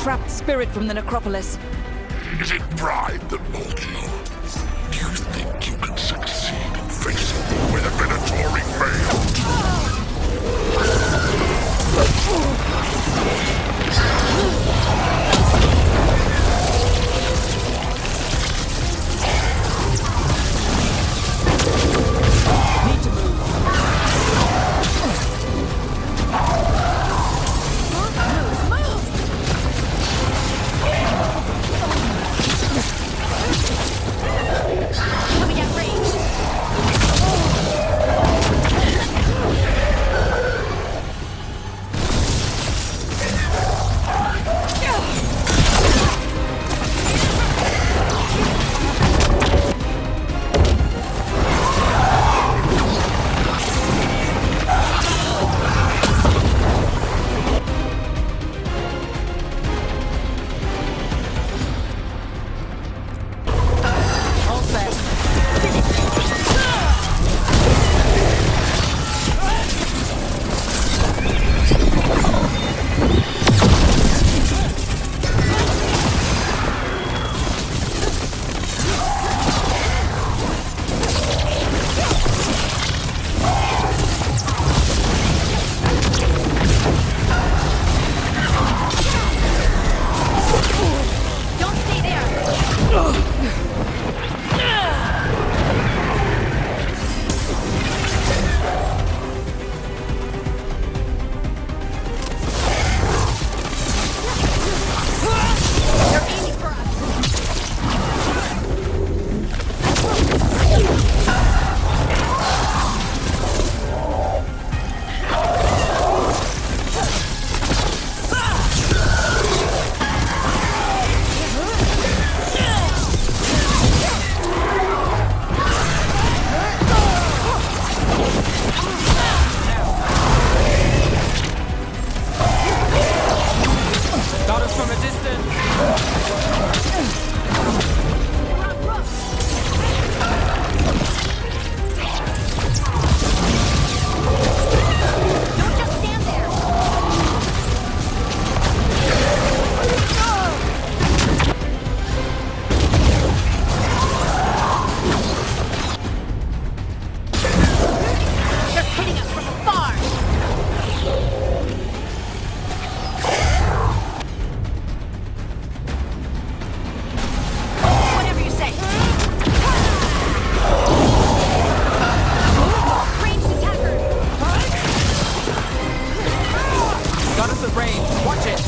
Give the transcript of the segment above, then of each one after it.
trapped spirit from the necropolis. Is it pride that molds you? Do you think you can succeed in facing me with a Venatori failed? Need to move. Coming at range. All set. Don't stay there. They're aiming for us. Got us from a distance. Don't just stand there. They're hitting us from afar. Whatever you say. Ranged attackers. Got us at range. Watch it.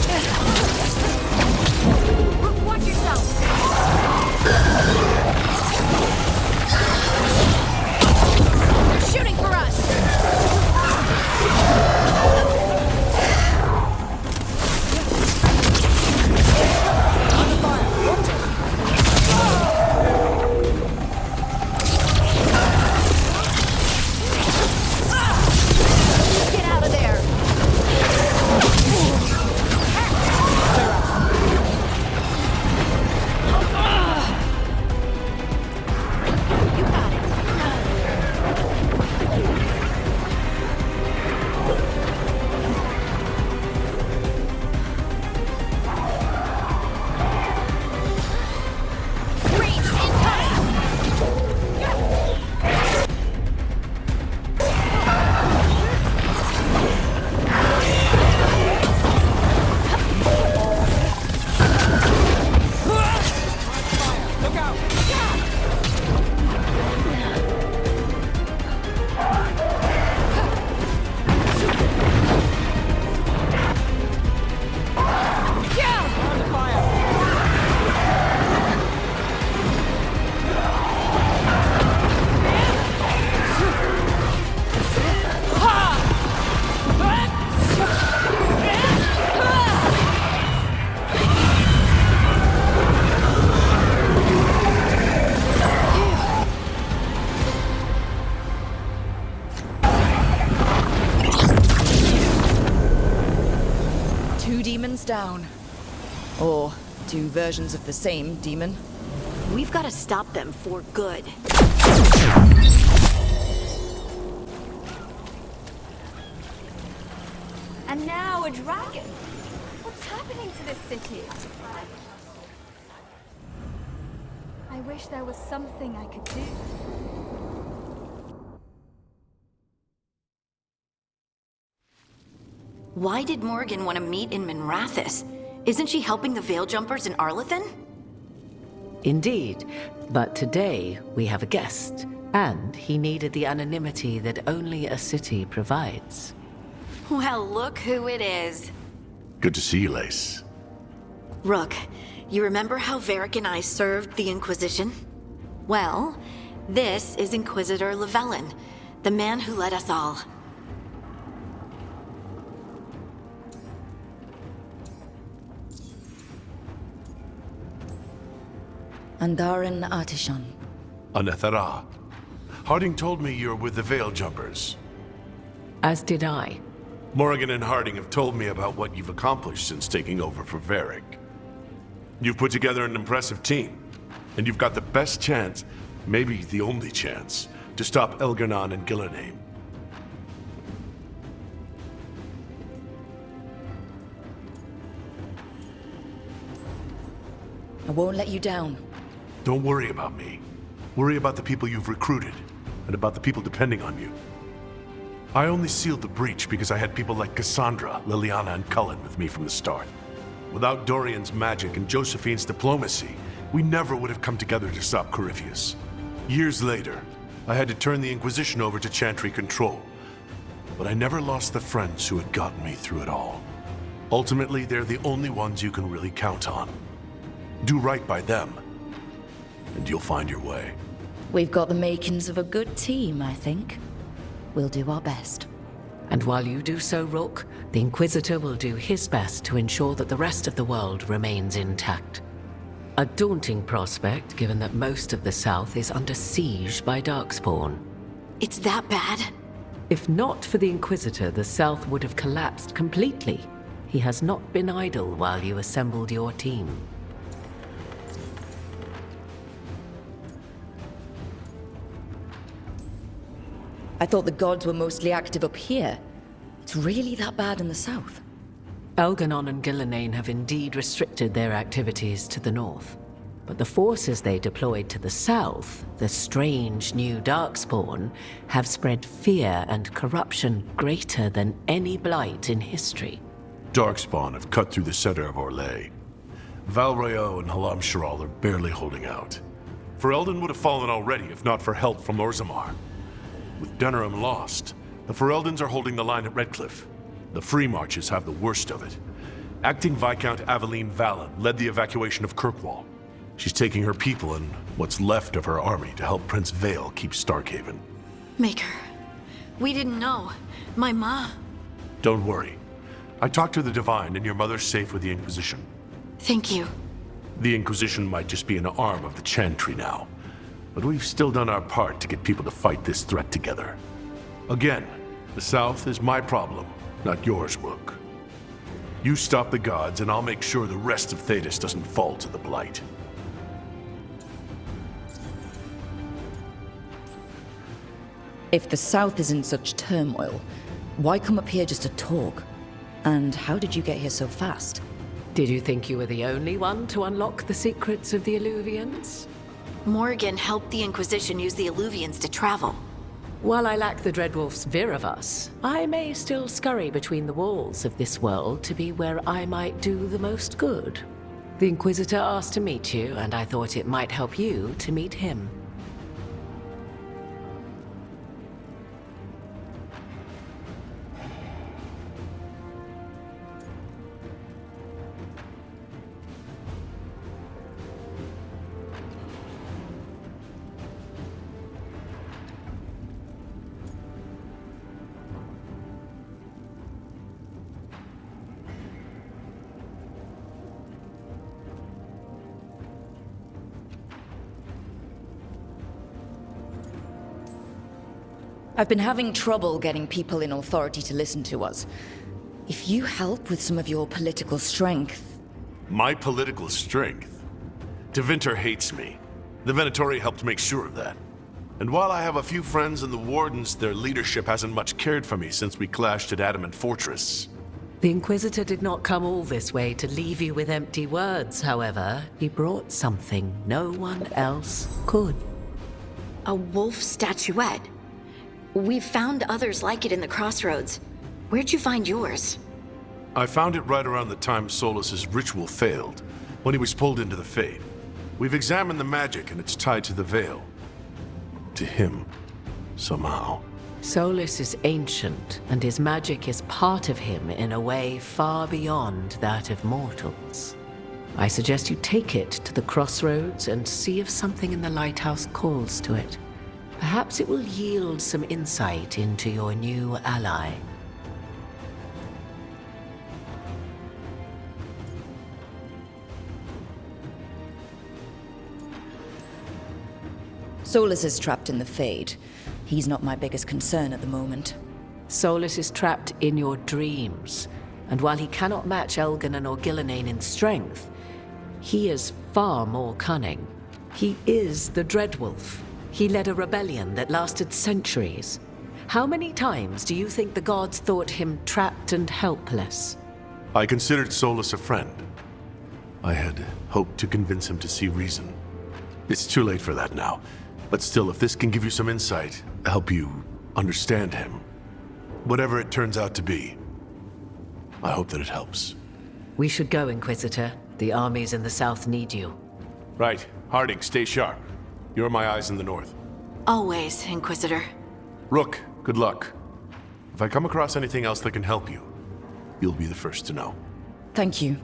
Watch yourself. They're shooting for us. Under fire. Watch it. Get out of there. You got it. Range incoming. Look out. Under fire. Two demons down. Or two versions of the same demon. We've got to stop them for good. And now a dragon. What's happening to this city? I wish there was something I could do. Why did Morgan want to meet in Minrathous? Isn't she helping the Veil Jumpers in Arlathan? Indeed, but today we have a guest, and he needed the anonymity that only a city provides. Well, look who it is. Good to see you, Lace. Rook, you remember how Varric and I served the Inquisition? Well, this is Inquisitor Llewellyn, the man who led us all. Angaran Artishan. Anethara. Harding told me you're with the Veil Jumpers. As did I. Morgan and Harding have told me about what you've accomplished since taking over for Varric. You've put together an impressive team, and you've got the best chance, maybe the only chance, to stop Elgar'nan and Gillenheim. I won't let you down. Don't worry about me. Worry about the people you've recruited, and about the people depending on you. I only sealed the breach because I had people like Cassandra, Liliana, and Cullen with me from the start. Without Dorian's magic and Josephine's diplomacy, we never would have come together to stop Corypheus. Years later, I had to turn the Inquisition over to Chantry control. But I never lost the friends who had gotten me through it all. Ultimately, they're the only ones you can really count on. Do right by them, and you'll find your way. We've got the makings of a good team, I think. We'll do our best. And while you do so, Rook, the Inquisitor will do his best to ensure that the rest of the world remains intact. A daunting prospect, given that most of the South is under siege by Darkspawn. It's that bad? If not for the Inquisitor, the South would have collapsed completely. He has not been idle while you assembled your team. I thought the gods were mostly active up here. It's really that bad in the south. Elgar'nan and Gillenheim have indeed restricted their activities to the north. But the forces they deployed to the south, the strange new Darkspawn, have spread fear and corruption greater than any blight in history. Darkspawn have cut through the center of Orlais. Valrayo and Halam Sharal are barely holding out. Ferelden would have fallen already if not for help from Orzammar. With Denerim lost, the Fereldans are holding the line at Redcliffe. The Free Marches have the worst of it. Acting Viscount Aveline Vallon led the evacuation of Kirkwall. She's taking her people and what's left of her army to help Prince Vale keep Starkhaven. Maker, we didn't know. My ma... Don't worry. I talked to the Divine and your mother's safe with the Inquisition. Thank you. The Inquisition might just be an arm of the Chantry now. But we've still done our part to get people to fight this threat together. Again, the South is my problem, not yours, Rook. You stop the gods, and I'll make sure the rest of Thedas doesn't fall to the Blight. If the south is in such turmoil, why come up here just to talk? And how did you get here so fast? Did you think you were the only one to unlock the secrets of the Illuvians? Morgan helped the Inquisition use the Illuvians to travel. While I lack the Dreadwolf's Viravus, I may still scurry between the walls of this world to be where I might do the most good. The Inquisitor asked to meet you, and I thought it might help you to meet him. I've been having trouble getting people in authority to listen to us. If you help with some of your political strength... My political strength? Tevinter hates me. The Venatori helped make sure of that. And while I have a few friends in the Wardens, their leadership hasn't much cared for me since we clashed at Adamant Fortress. The Inquisitor did not come all this way to leave you with empty words, however. He brought something no one else could. A wolf statuette. We've found others like it in the crossroads. Where'd you find yours? I found it right around the time Solus's ritual failed, when he was pulled into the Fade. We've examined the magic, and it's tied to the veil. To him, somehow. Solus is ancient, and his magic is part of him in a way far beyond that of mortals. I suggest you take it to the crossroads and see if something in the lighthouse calls to it. Perhaps it will yield some insight into your new ally. Solus is trapped in the Fade. He's not my biggest concern at the moment. Solus is trapped in your dreams, and while he cannot match Elganon or Gillenane in strength, he is far more cunning. He is the Dreadwolf. He led a rebellion that lasted centuries. How many times do you think the gods thought him trapped and helpless? I considered Solus a friend. I had hoped to convince him to see reason. It's too late for that now. But still, if this can give you some insight, help you understand him, whatever it turns out to be, I hope that it helps. We should go, Inquisitor. The armies in the south need you. Right. Harding, stay sharp. You're my eyes in the north. Always, Inquisitor. Rook, good luck. If I come across anything else that can help you, you'll be the first to know. Thank you.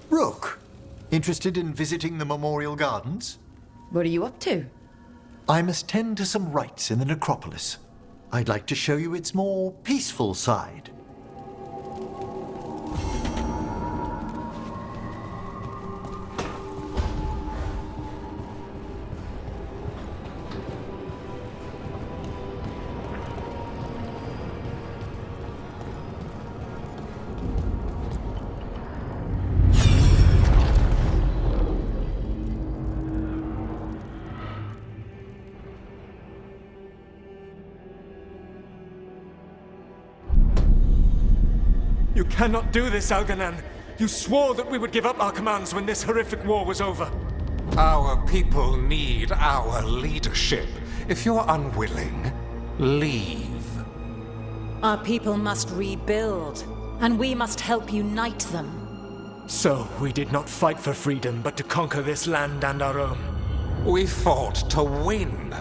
Rook, interested in visiting the Memorial Gardens? What are you up to? I must tend to some rites in the necropolis. I'd like to show you its more peaceful side. You cannot do this, Elganon. You swore that we would give up our commands when this horrific war was over. Our people need our leadership. If you're unwilling, leave. Our people must rebuild, and we must help unite them. So, we did not fight for freedom, but to conquer this land and our own. We fought to win,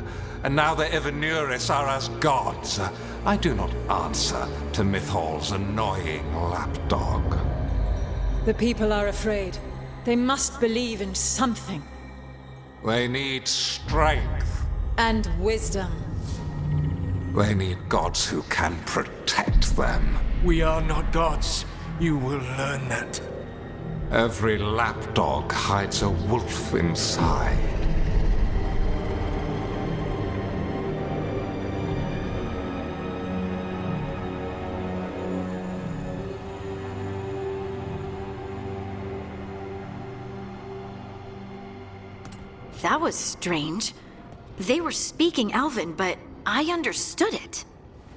and now the Evenuris are as gods. I do not answer to Mythal's annoying lapdog. The people are afraid. They must believe in something. They need strength. And wisdom. They need gods who can protect them. We are not gods. You will learn that. Every lapdog hides a wolf inside. That was strange. They were speaking Elven, but I understood it.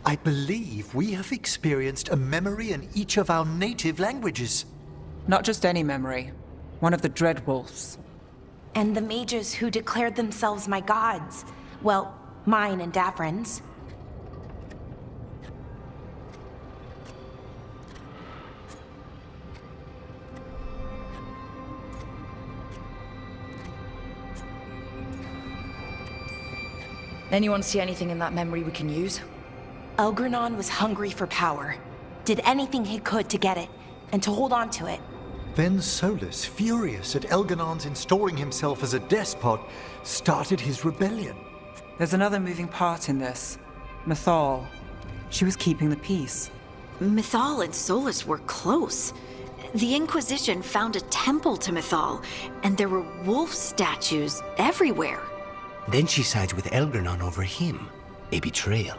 I believe we have experienced a memory in each of our native languages. Not just any memory. One of the Dreadwolves. And the mages who declared themselves my gods. Well, mine and Davrin's. Anyone see anything in that memory we can use? Elgranon was hungry for power. Did anything he could to get it, and to hold on to it. Then Solus, furious at Elganon's installing himself as a despot, started his rebellion. There's another moving part in this. Mythal. She was keeping the peace. Mythal and Solus were close. The Inquisition found a temple to Mythal, and there were wolf statues everywhere. Then she sides with Elgranon over him. A betrayal.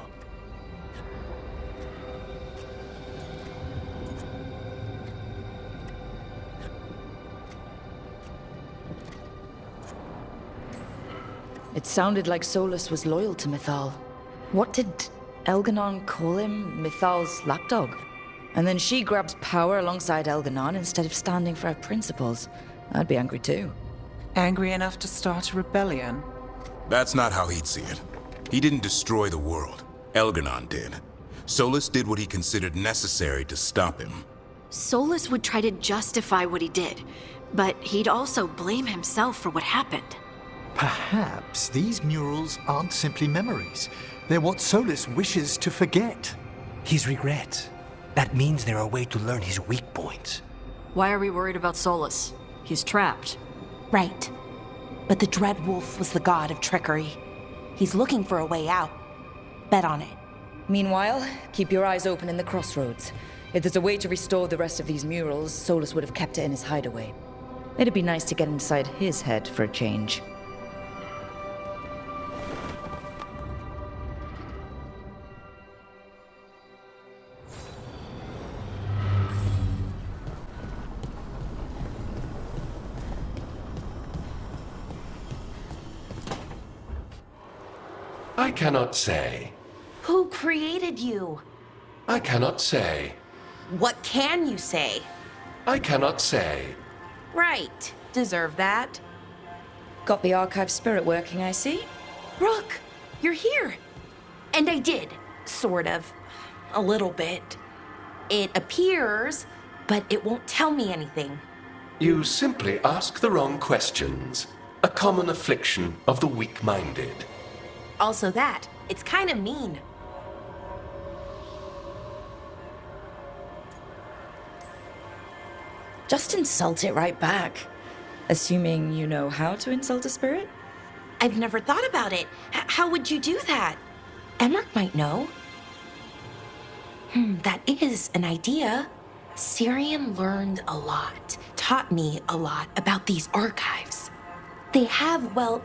It sounded like Solus was loyal to Mythal. What did Elganon call him? Mythal's lapdog? And then she grabs power alongside Elganon instead of standing for her principles. I'd be angry too. Angry enough to start a rebellion? That's not how he'd see it. He didn't destroy the world. Elganon did. Solus did what he considered necessary to stop him. Solus would try to justify what he did, but he'd also blame himself for what happened. Perhaps these murals aren't simply memories. They're what Solus wishes to forget. His regrets. That means they're a way to learn his weak points. Why are we worried about Solus? He's trapped. Right. But the Dread Wolf was the god of trickery. He's looking for a way out. Bet on it. Meanwhile, keep your eyes open in the crossroads. If there's a way to restore the rest of these murals, Solus would have kept it in his hideaway. It'd be nice to get inside his head for a change. I cannot say. Who created you? I cannot say. What can you say? I cannot say. Right. Deserve that. Got the archive spirit working, I see. Rook, you're here. And I did. Sort of. A little bit. It appears, but it won't tell me anything. You simply ask the wrong questions. A common affliction of the weak-minded. Also that. It's kind of mean. Just insult it right back. Assuming you know how to insult a spirit? I've never thought about it. How would you do that? Emmerich might know. That is an idea. Syrian learned a lot, taught me a lot about these archives. They have, well,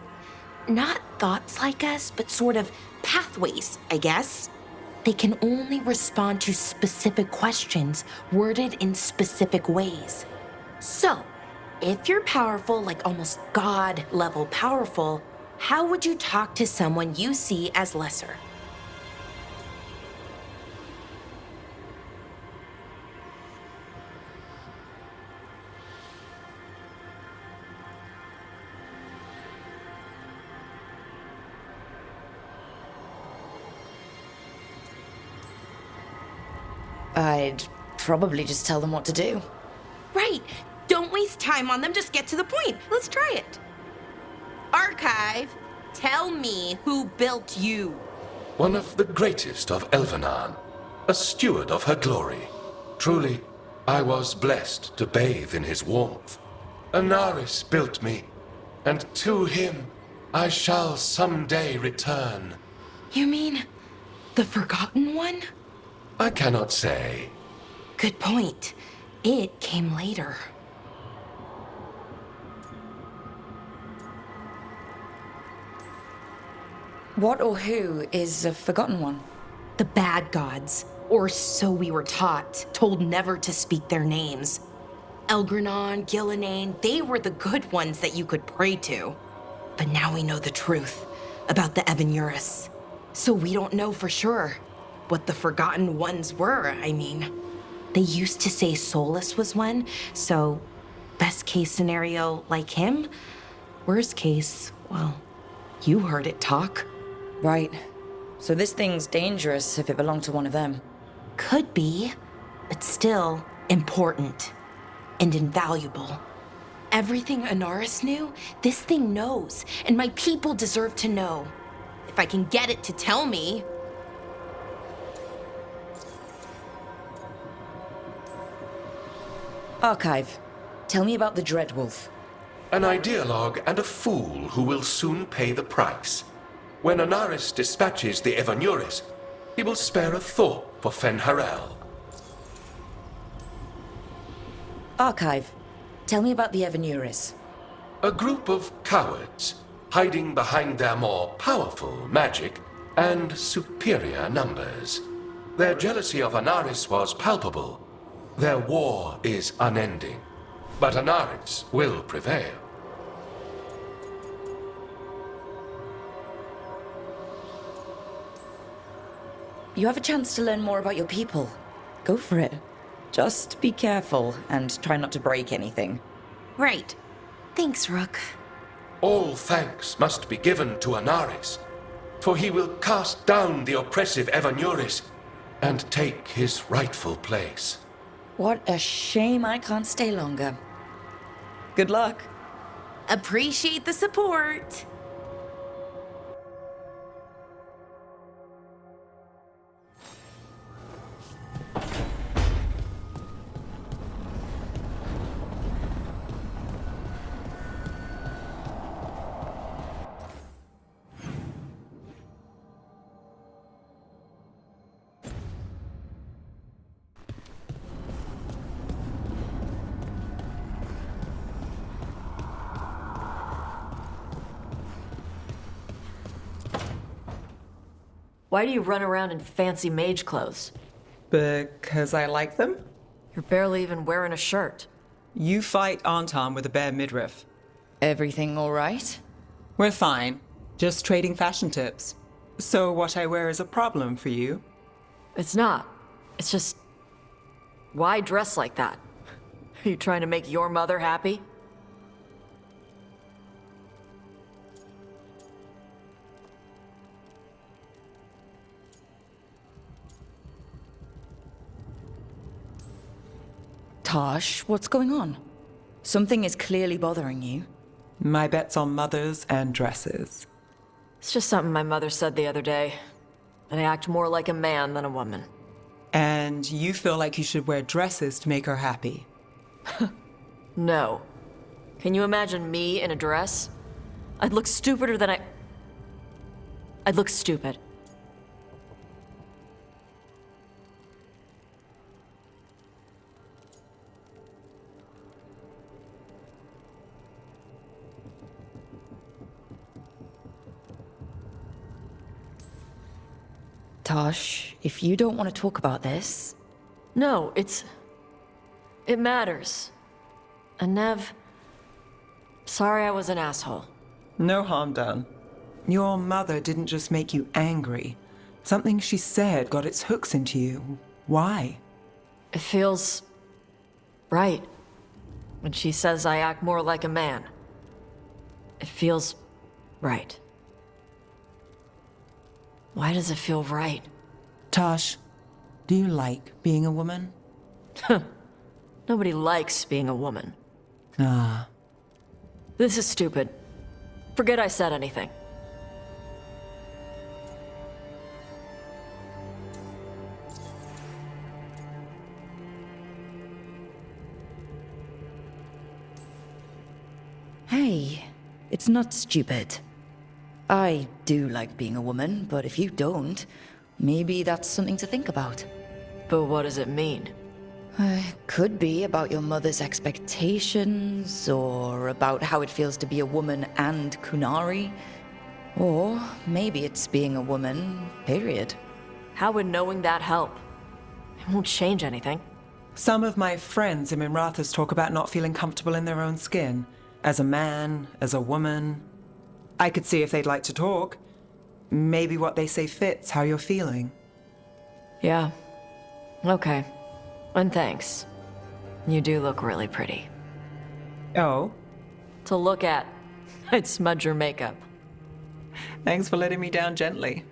not thoughts like us, but sort of pathways, I guess. They can only respond to specific questions worded in specific ways. So, if you're powerful, like almost God-level powerful, how would you talk to someone you see as lesser? I'd probably just tell them what to do. Right. Don't waste time on them, just get to the point. Let's try it. Archive, tell me who built you. One of the greatest of Elvenan, a steward of her glory. Truly, I was blessed to bathe in his warmth. Anaris built me, and to him I shall someday return. You mean the Forgotten One? I cannot say. Good point. It came later. What or who is a Forgotten One? The bad gods, or so we were taught, told never to speak their names. Elgranon, Gillenane, they were the good ones that you could pray to. But now we know the truth about the Evanuris. So we don't know for sure what the Forgotten Ones were, I mean. They used to say Solus was one, so best case scenario, like him. Worst case, well, you heard it talk. Right. So this thing's dangerous if it belonged to one of them. Could be, but still important and invaluable. Everything Anaris knew, this thing knows, and my people deserve to know. If I can get it to tell me. Archive, tell me about the Dreadwolf. An ideologue and a fool who will soon pay the price. When Anaris dispatches the Evanuris, he will spare a thought for Fen'Harel. Archive. Tell me about the Evanuris. A group of cowards hiding behind their more powerful magic and superior numbers. Their jealousy of Anaris was palpable. Their war is unending. But Anaris will prevail. You have a chance to learn more about your people. Go for it. Just be careful and try not to break anything. Right. Thanks, Rook. All thanks must be given to Anaris, for he will cast down the oppressive Evanuris and take his rightful place. What a shame I can't stay longer. Good luck. Appreciate the support. Why do you run around in fancy mage clothes? Because I like them? You're barely even wearing a shirt. You fight Anton with a bare midriff. Everything all right? We're fine. Just trading fashion tips. So what I wear is a problem for you? It's not. It's just... Why dress like that? Are you trying to make your mother happy? Tosh, what's going on? Something is clearly bothering you. My bet's on mothers and dresses. It's just something my mother said the other day. That I act more like a man than a woman. And you feel like you should wear dresses to make her happy? No. Can you imagine me in a dress? I'd look stupider than I'd look stupid. Tosh, if you don't want to talk about this... No, it matters. And Nev... Sorry I was an asshole. No harm done. Your mother didn't just make you angry. Something she said got its hooks into you. Why? It feels... right. When she says I act more like a man. It feels... right. Why does it feel right? Tosh, do you like being a woman? Nobody likes being a woman. Ah. This is stupid. Forget I said anything. Hey, it's not stupid. I do like being a woman, but if you don't, maybe that's something to think about. But what does it mean? Could be about your mother's expectations, or about how it feels to be a woman and Kunari. Or maybe it's being a woman, period. How would knowing that help? It won't change anything. Some of my friends in Minrathous talk about not feeling comfortable in their own skin. As a man, as a woman. I could see if they'd like to talk. Maybe what they say fits how you're feeling. Yeah. Okay. And thanks. You do look really pretty. Oh? To look at. I'd smudge your makeup. Thanks for letting me down gently.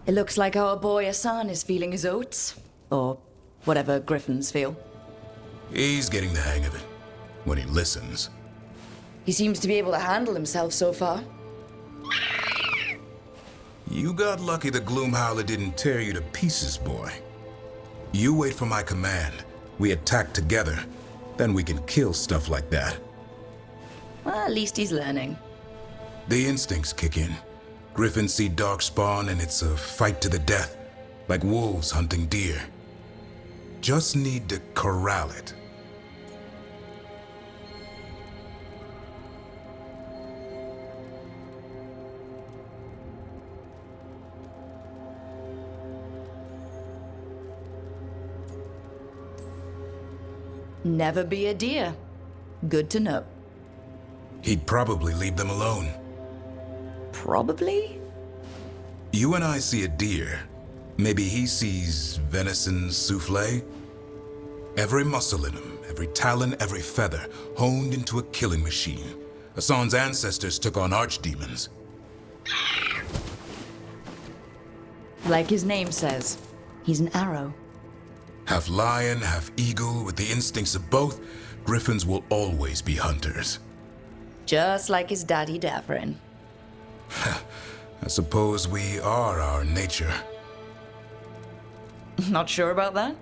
It looks like our boy Asan is feeling his oats. Or whatever griffins feel. He's getting the hang of it. When he listens. He seems to be able to handle himself so far. You got lucky the Gloomhowler didn't tear you to pieces, boy. You wait for my command. We attack together. Then we can kill stuff like that. Well, at least he's learning. The instincts kick in. Griffins see darkspawn and it's a fight to the death. Like wolves hunting deer. Just need to corral it. Never be a deer. Good to know. He'd probably leave them alone. Probably? You and I see a deer. Maybe he sees venison souffle. Every muscle in him, every talon, every feather, honed into a killing machine. Hassan's ancestors took on archdemons. Like his name says, he's an arrow. Half lion, half eagle, with the instincts of both, griffins will always be hunters. Just like his daddy Davrin. I suppose we are our nature. Not sure about that?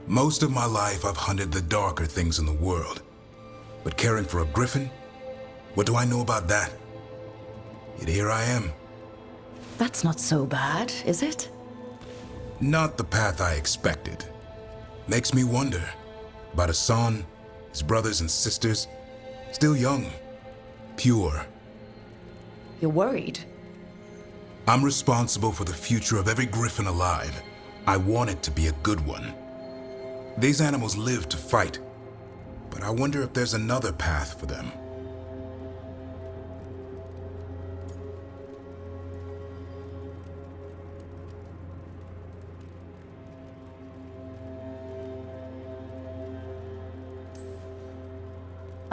Most of my life I've hunted the darker things in the world. But caring for a griffin? What do I know about that? Yet here I am. That's not so bad, is it? Not the path I expected. Makes me wonder about Hassan, his brothers and sisters, still young, pure. You're worried? I'm responsible for the future of every griffin alive. I want it to be a good one. These animals live to fight, but I wonder if there's another path for them.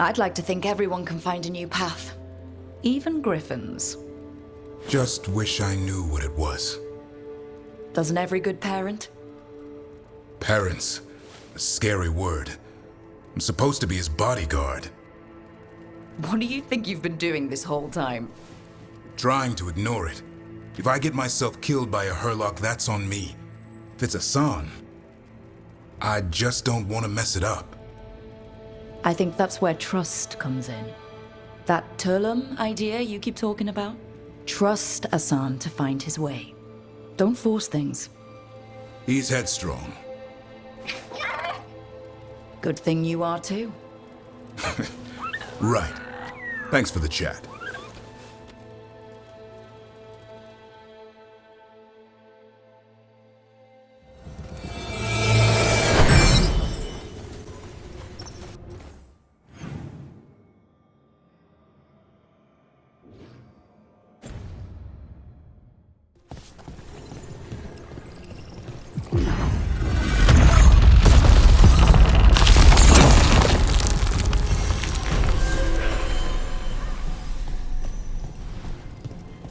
I'd like to think everyone can find a new path. Even griffins. Just wish I knew what it was. Doesn't every good parent? Parents. A scary word. I'm supposed to be his bodyguard. What do you think you've been doing this whole time? Trying to ignore it. If I get myself killed by a Hurlock, that's on me. If it's Hassan, I just don't want to mess it up. I think that's where trust comes in. That Turlum idea you keep talking about? Trust Hassan to find his way. Don't force things. He's headstrong. Good thing you are too. Right. Thanks for the chat.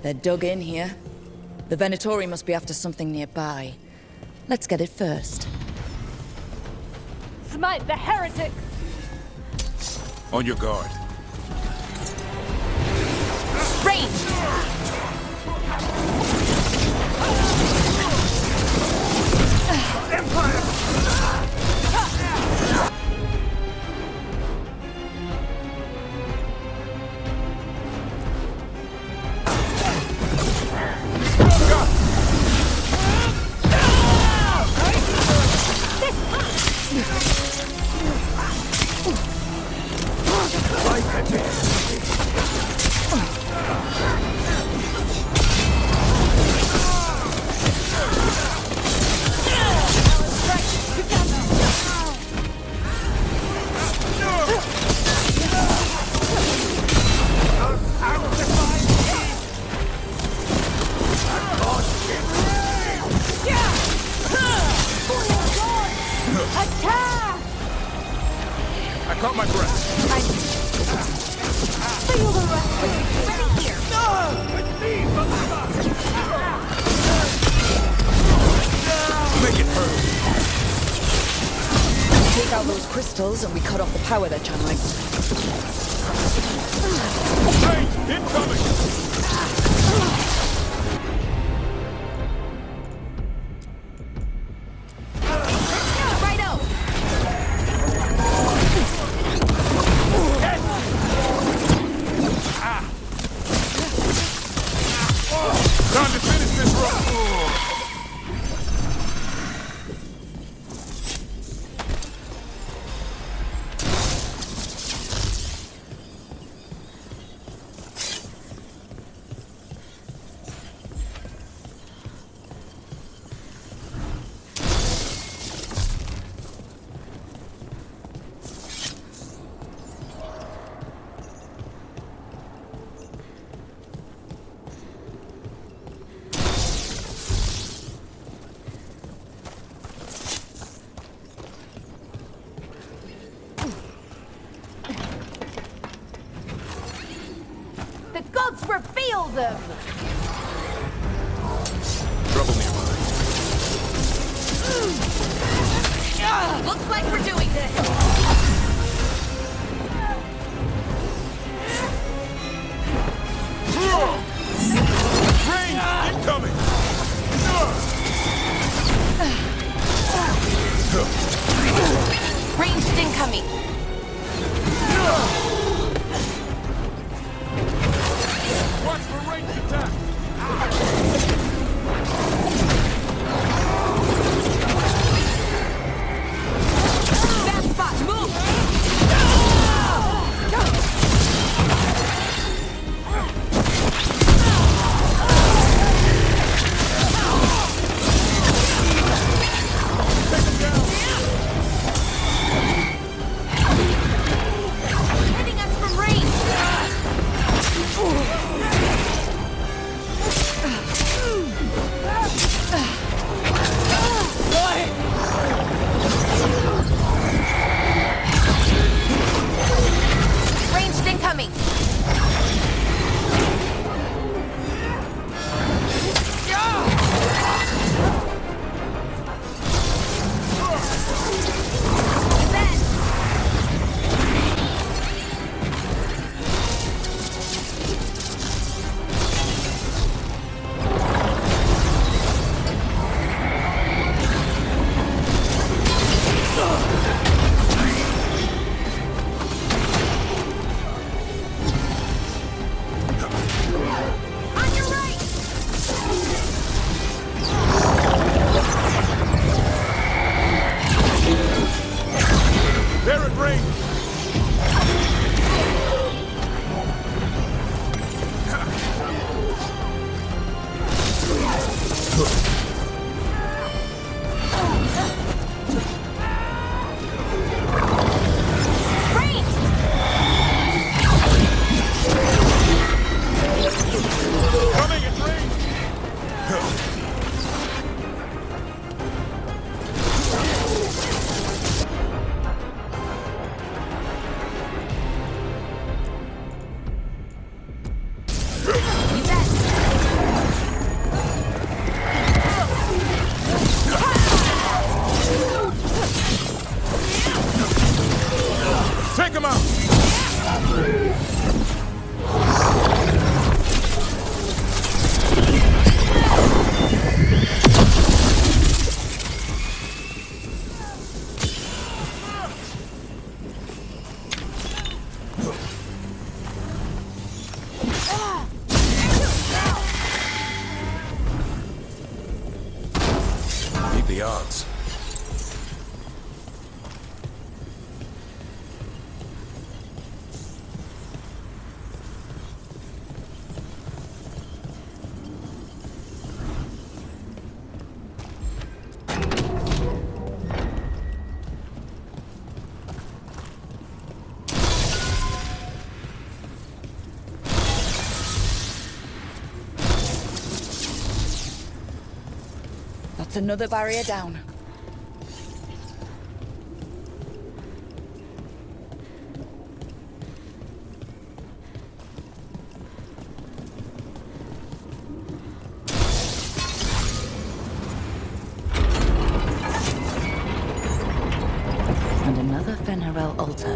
They're dug in here. The Venatori must be after something nearby. Let's get it first. Smite the heretics! On your guard. Range! Empire! take out those crystals and we cut off the power they're channeling. Hey, incoming! Time to finish this run! The gods reveal them! Trouble nearby. Looks like we're doing this! Range incoming! Ranged incoming! Watch for range attack! Bad spot, move! Hitting us from range! Ranged incoming! On your right! They're at range! Coming at range! Take him out! Beat the odds. That's another barrier down. And Venerel altar.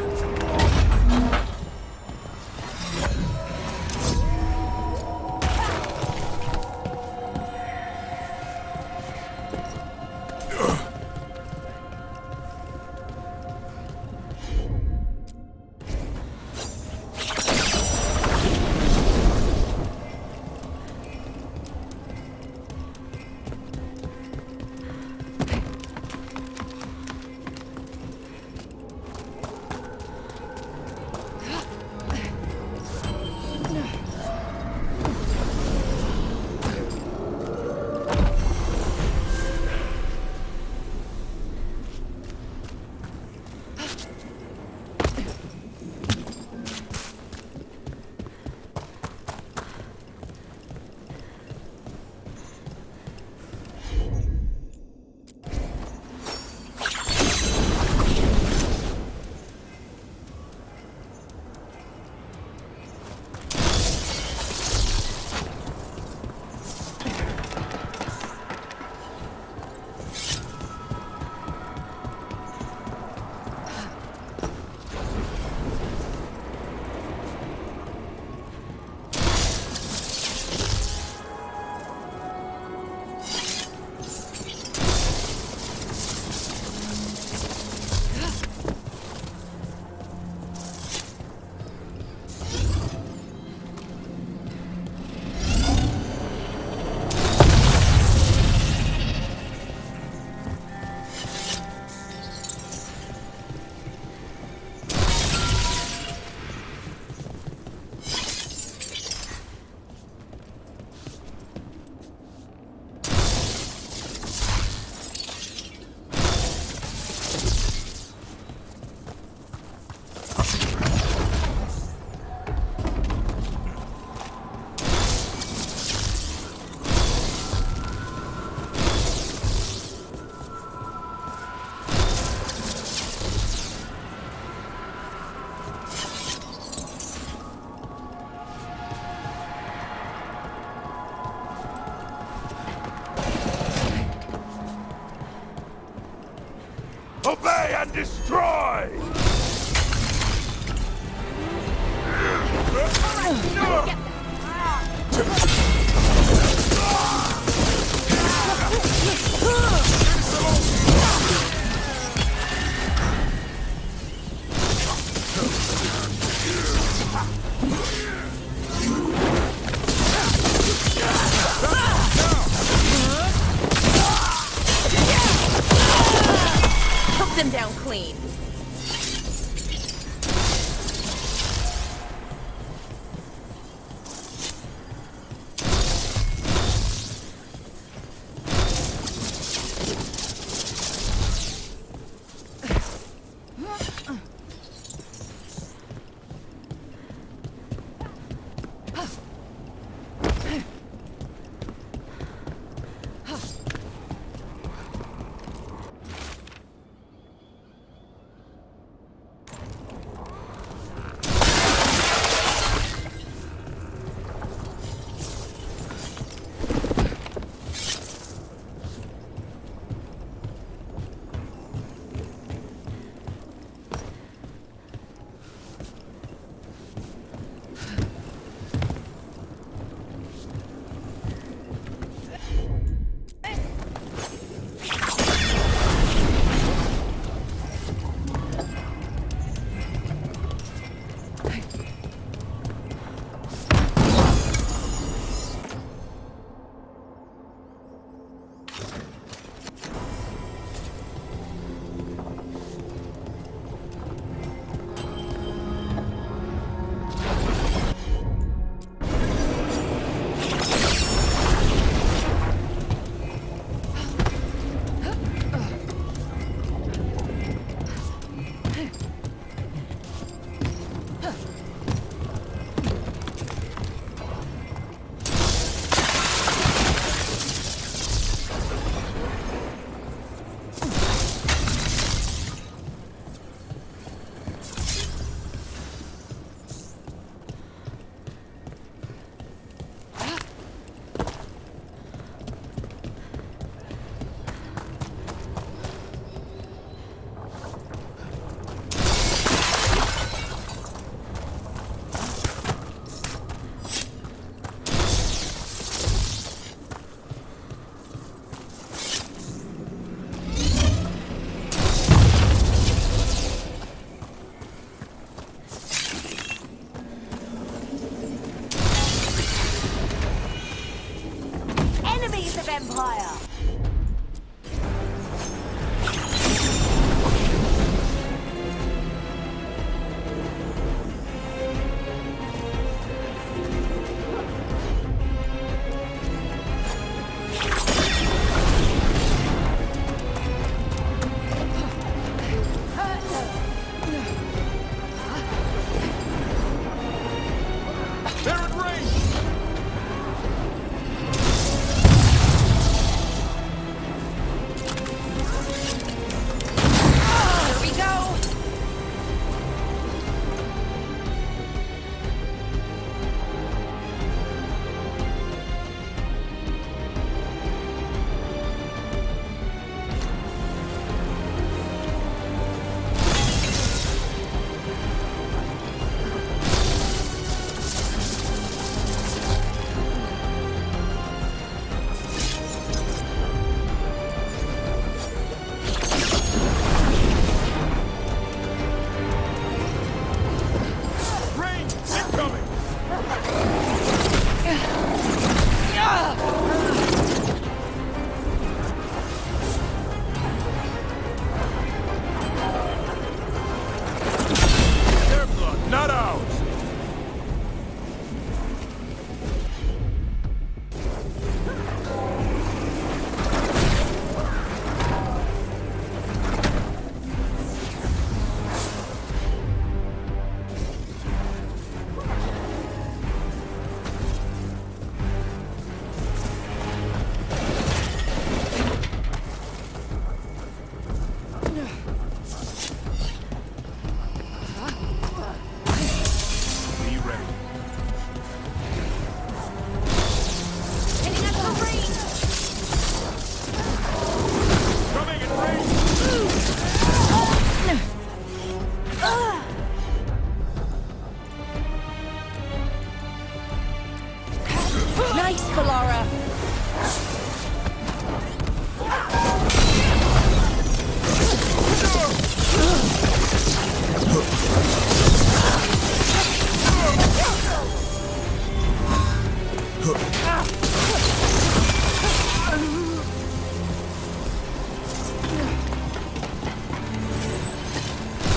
Obey and destroy! Took them down clean.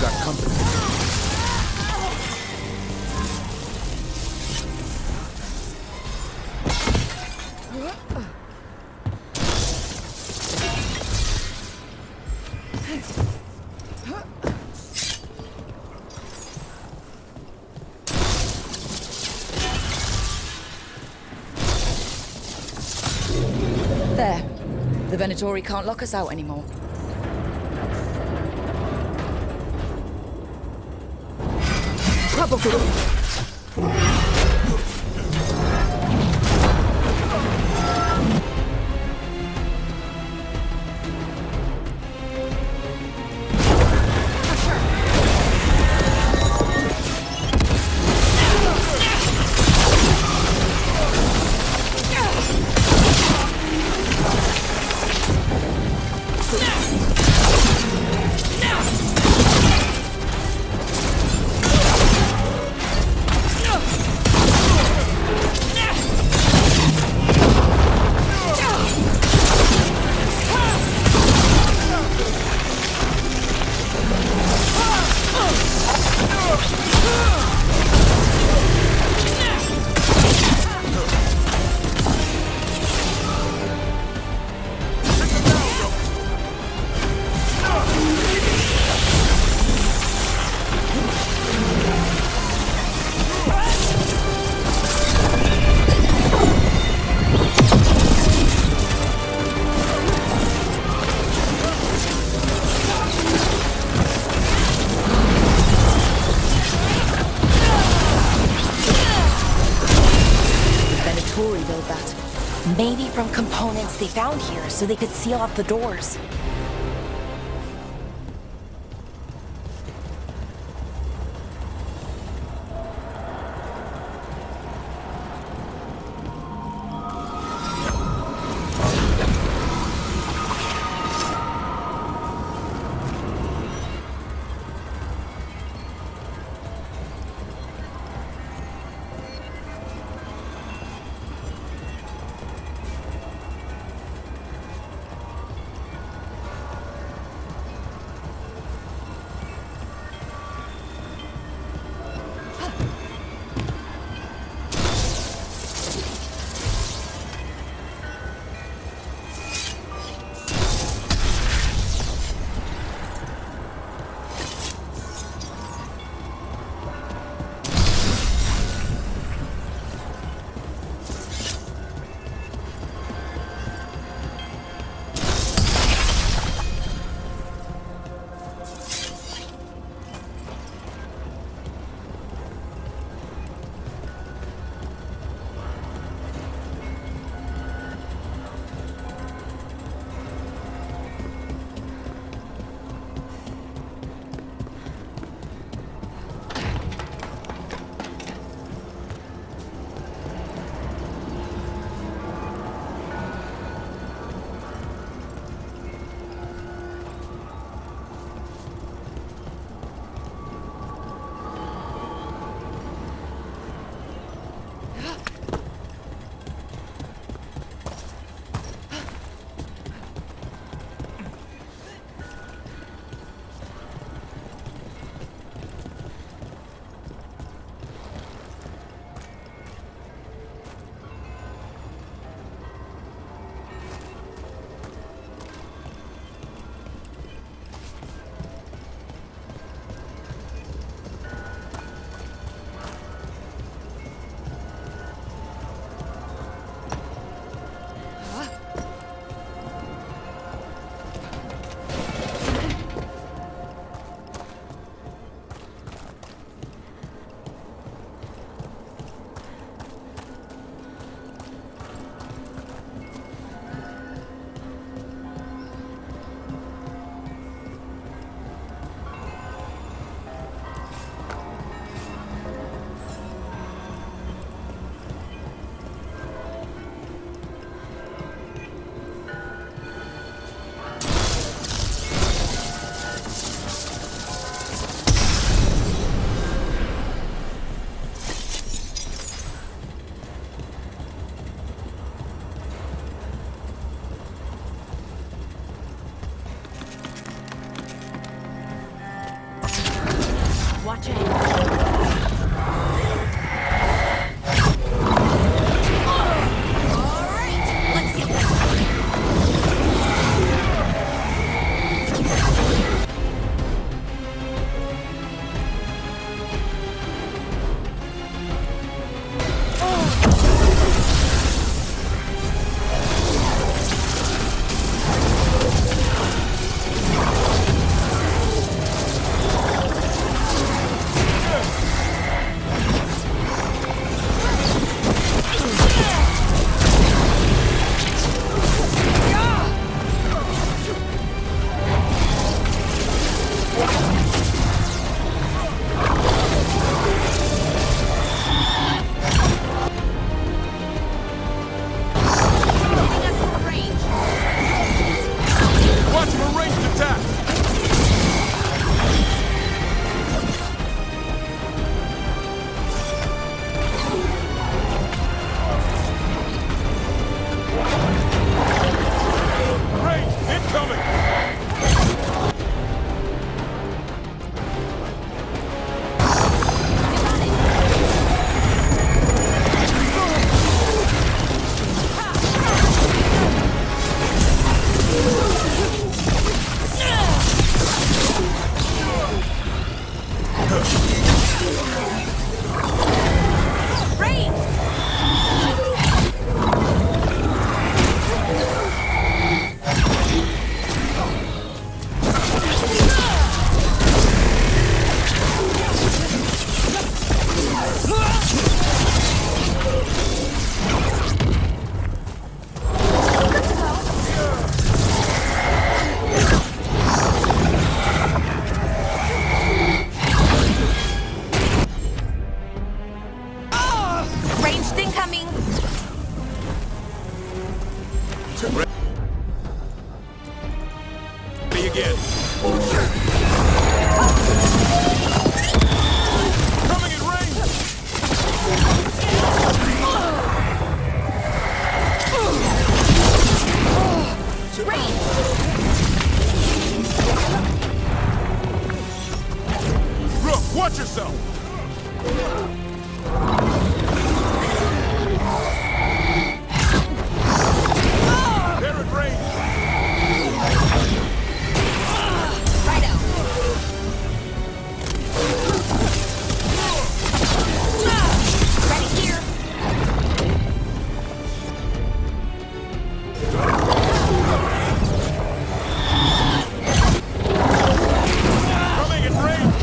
Got company. There. The Venatori can't lock us out anymore. Trouble! Maybe from components they found here so they could seal off the doors. Watch out. Watch yourself! They're at range! Righto! Ready here! Coming at range!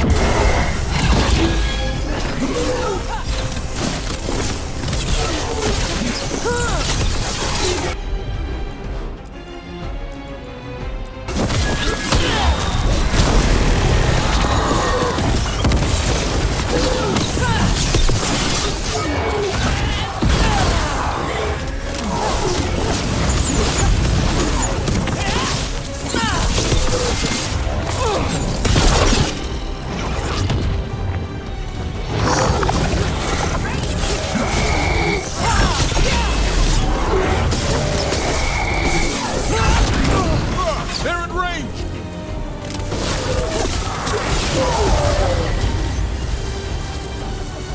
They're in range!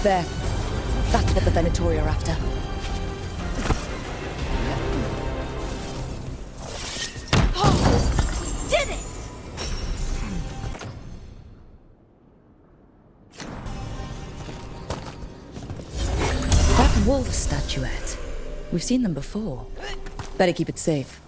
There. That's what the Venatori are after. Did it! That wolf statuette. We've seen them before. Better keep it safe.